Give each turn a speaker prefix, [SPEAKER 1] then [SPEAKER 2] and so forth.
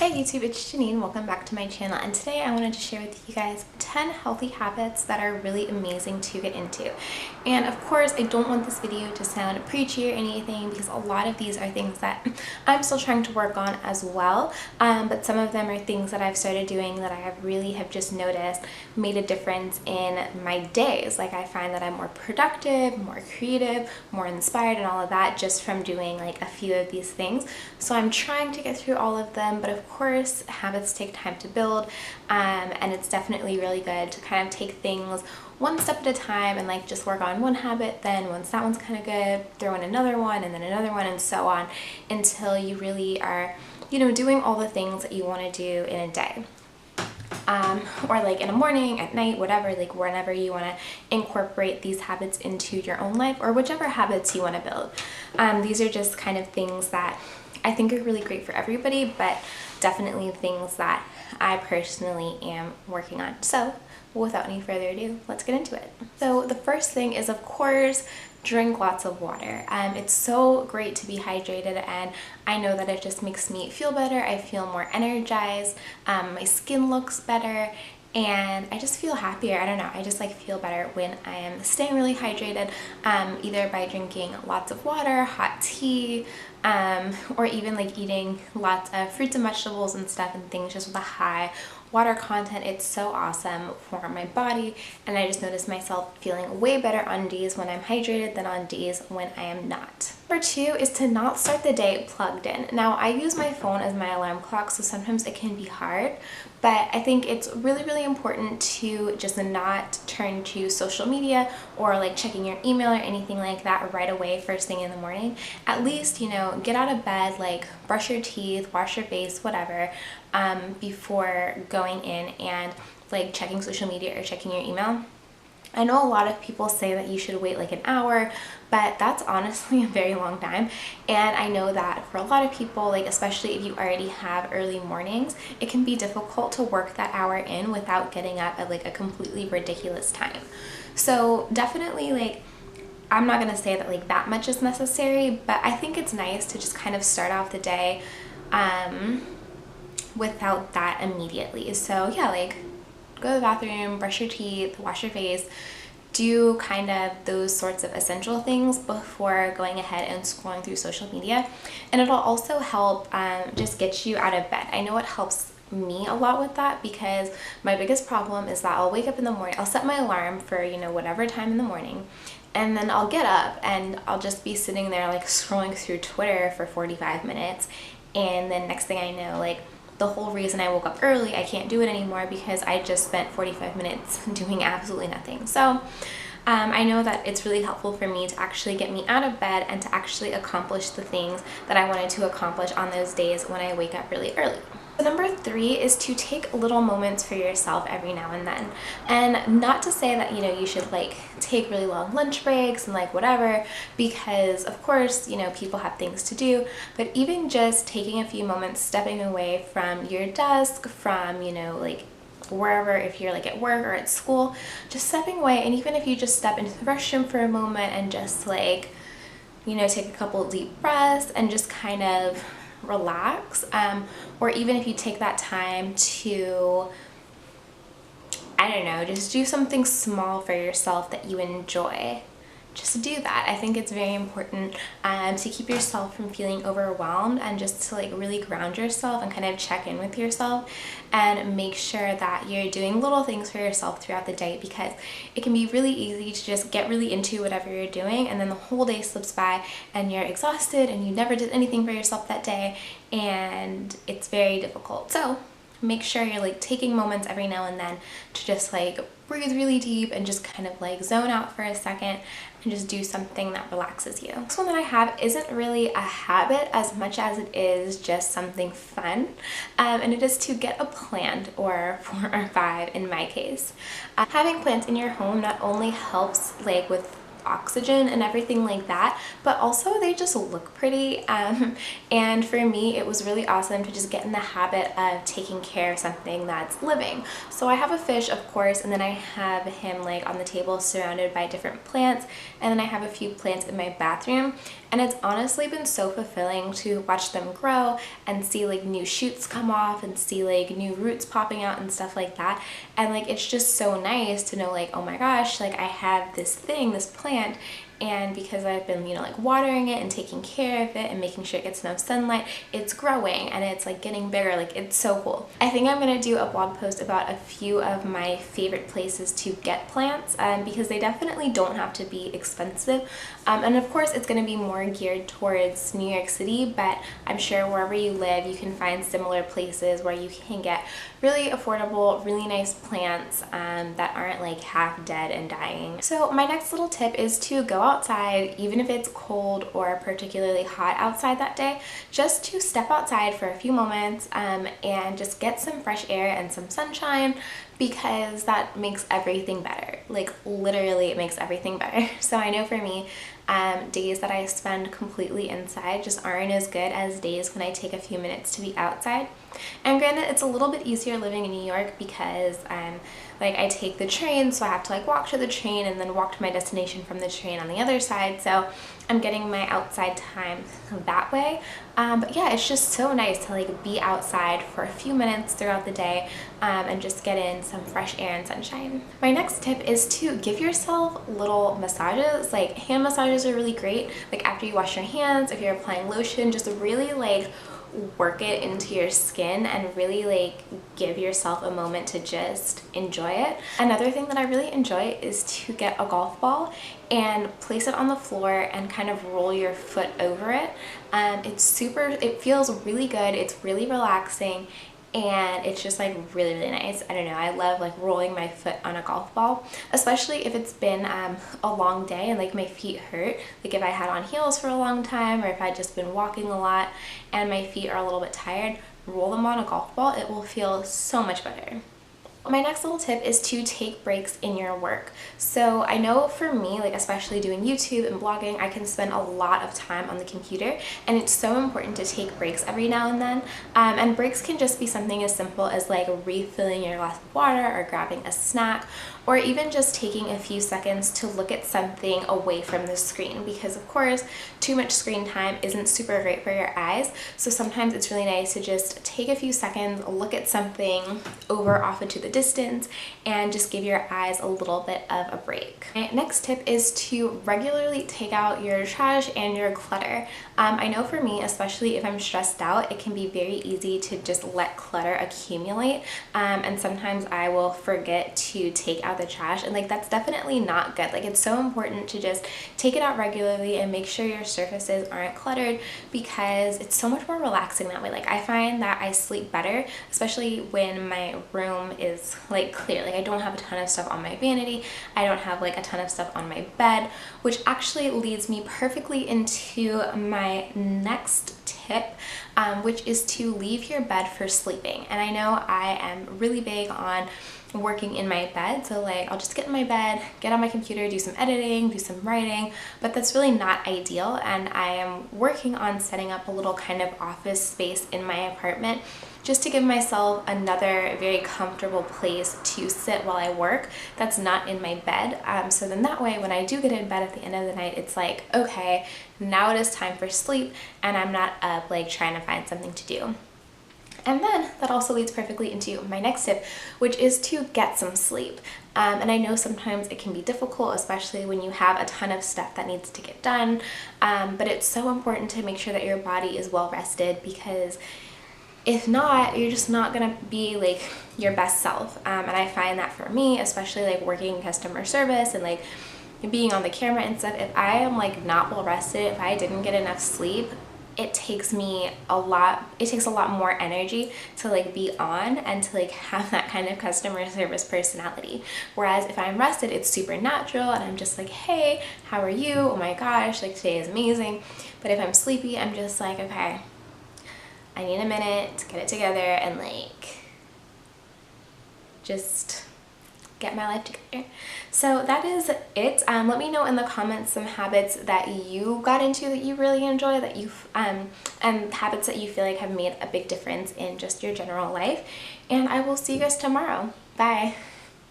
[SPEAKER 1] Hey YouTube, it's Janine. Welcome back to my channel, and today I wanted to share with you guys 10 healthy habits that are really amazing to get into. And of course, I don't want this video to sound preachy or anything because a lot of these are things that I'm still trying to work on as well, but some of them are things that I've started doing that I have just noticed made a difference in my days. Like, I find that I'm more productive, more creative, more inspired, and all of that just from doing like a few of these things. So I'm trying to get through all of them, but of course habits take time to build, and it's definitely really good to kind of take things one step at a time and like just work on one habit. Then once that one's kind of good, throw in another one and then another one, and so on until you really are, doing all the things that you want to do in a day. Or like in the morning, at night, whatever, like whenever you want to incorporate these habits into your own life or whichever habits you want to build. These are just kind of things that I think are really great for everybody, but definitely things that I personally am working on. So without any further ado, let's get into it. So the first thing is, of course, drink lots of water. It's so great to be hydrated, and I know that it just makes me feel better. I feel more energized, my skin looks better, and I just feel happier. I don't know, I just like feel better when I am staying really hydrated, either by drinking lots of water, hot tea, or even like eating lots of fruits and vegetables and stuff and things just with a high water content. It's so awesome for my body, and I just notice myself feeling way better on days when I'm hydrated than on days when I am not. Number 2 is to not start the day plugged in. Now, I use my phone as my alarm clock, so sometimes it can be hard, but I think it's really important to just not turn to social media or like checking your email or anything like that right away first thing in the morning. At least, get out of bed, like brush your teeth, wash your face, whatever, before going in and like checking social media or checking your email. I know a lot of people say that you should wait like an hour, but that's honestly a very long time. And I know that for a lot of people, like especially if you already have early mornings, it can be difficult to work that hour in without getting up at like a completely ridiculous time. So definitely, like, I'm not gonna say that like that much is necessary, but I think it's nice to just kind of start off the day without that immediately. So yeah, like go to the bathroom, brush your teeth, wash your face, do kind of those sorts of essential things before going ahead and scrolling through social media. And it'll also help just get you out of bed. I know it helps me a lot with that, because my biggest problem is that I'll wake up in the morning, I'll set my alarm for whatever time in the morning, and then I'll get up and I'll just be sitting there like scrolling through Twitter for 45 minutes, and then next thing I know, like the whole reason I woke up early, I can't do it anymore because I just spent 45 minutes doing absolutely nothing. So I know that it's really helpful for me to actually get me out of bed and to actually accomplish the things that I wanted to accomplish on those days when I wake up really early. So number 3 is to take little moments for yourself every now and then. And not to say that, you should like take really long lunch breaks and like whatever, because of course, people have things to do, but even just taking a few moments, stepping away from your desk, from, like wherever, if you're like at work or at school, just stepping away. And even if you just step into the restroom for a moment and just like, take a couple deep breaths and just kind of relax, or even if you take that time to, I don't know, just do something small for yourself that you enjoy, just do that. I think it's very important to keep yourself from feeling overwhelmed, and just to like really ground yourself and kind of check in with yourself and make sure that you're doing little things for yourself throughout the day, because it can be really easy to just get really into whatever you're doing, and then the whole day slips by and you're exhausted and you never did anything for yourself that day, and it's very difficult. So make sure you're like taking moments every now and then to just like breathe really deep and just kind of like zone out for a second and just do something that relaxes you. This one that I have isn't really a habit as much as it is just something fun, and it is to get a plant, or 4 or 5 in my case. Having plants in your home not only helps like with oxygen and everything like that, but also they just look pretty, and for me it was really awesome to just get in the habit of taking care of something that's living. So I have a fish, of course, and then I have him like on the table surrounded by different plants, and then I have a few plants in my bathroom, and it's honestly been so fulfilling to watch them grow and see like new shoots come off and see like new roots popping out and stuff like that. And like it's just so nice to know like, oh my gosh, like I have this thing, this plant, and because I've been, you know, like watering it and taking care of it and making sure it gets enough sunlight, it's growing and it's like getting bigger. Like it's so cool. I think I'm gonna do a blog post about a few of my favorite places to get plants, because they definitely don't have to be expensive. And of course it's gonna be more geared towards New York City, but I'm sure wherever you live you can find similar places where you can get really affordable, really nice plants that aren't like half dead and dying. So my next little tip is to go outside, even if it's cold or particularly hot outside that day, just to step outside for a few moments and just get some fresh air and some sunshine, because that makes everything better. Like literally it makes everything better. So I know for me, days that I spend completely inside just aren't as good as days when I take a few minutes to be outside. And granted, it's a little bit easier living in New York because like I take the train, so I have to like walk to the train and then walk to my destination from the train on the other side, so I'm getting my outside time that way. But yeah, it's just so nice to like be outside for a few minutes throughout the day and just get in some fresh air and sunshine. My next tip is to give yourself little massages. Like hand massages are really great. Like after you wash your hands, if you're applying lotion, just really like work it into your skin and really like give yourself a moment to just enjoy it. Another thing that I really enjoy is to get a golf ball and place it on the floor and kind of roll your foot over it. It feels really good, it's really relaxing, and it's just like really nice. I don't know, I love like rolling my foot on a golf ball, especially if it's been a long day and like my feet hurt. Like if I had on heels for a long time, or if I'd just been walking a lot and my feet are a little bit tired, roll them on a golf ball. It will feel so much better. My next little tip is to take breaks in your work. So I know for me, like especially doing YouTube and blogging, I can spend a lot of time on the computer, and it's so important to take breaks every now and then. And breaks can just be something as simple as like refilling your glass of water or grabbing a snack, or even just taking a few seconds to look at something away from the screen, because of course too much screen time isn't super great for your eyes. So sometimes it's really nice to just take a few seconds, look at something over off into the distance, and just give your eyes a little bit of a break. My next tip is to regularly take out your trash and your clutter. I know for me, especially if I'm stressed out, it can be very easy to just let clutter accumulate, and sometimes I will forget to take out the trash, and like that's definitely not good. Like it's so important to just take it out regularly and make sure your surfaces aren't cluttered, because it's so much more relaxing that way. Like I find that I sleep better, especially when my room is like clear. Like I don't have a ton of stuff on my vanity, I don't have like a ton of stuff on my bed, which actually leads me perfectly into my next tip, which is to leave your bed for sleeping. And I know I am really big on working in my bed, so like I'll just get in my bed, get on my computer, do some editing, do some writing, but that's really not ideal. And I am working on setting up a little kind of office space in my apartment just to give myself another very comfortable place to sit while I work that's not in my bed. So then that way when I do get in bed at the end of the night, it's like, okay, now it is time for sleep, and I'm not up like trying to find something to do. And then that also leads perfectly into my next tip, which is to get some sleep. And I know sometimes it can be difficult, especially when you have a ton of stuff that needs to get done, but it's so important to make sure that your body is well rested, because if not, you're just not gonna be like your best self. And I find that for me, especially like working in customer service and like being on the camera and stuff, if I am like not well rested, if I didn't get enough sleep, it takes a lot more energy to like be on and to like have that kind of customer service personality. Whereas if I'm rested, it's super natural and I'm just like, hey, how are you? Oh my gosh, like today is amazing. But if I'm sleepy, I'm just like, okay, I need a minute to get it together and like just get my life together. So that is it. Let me know in the comments some habits that you got into that you really enjoy, that you and habits that you feel like have made a big difference in just your general life. And I will see you guys tomorrow. Bye.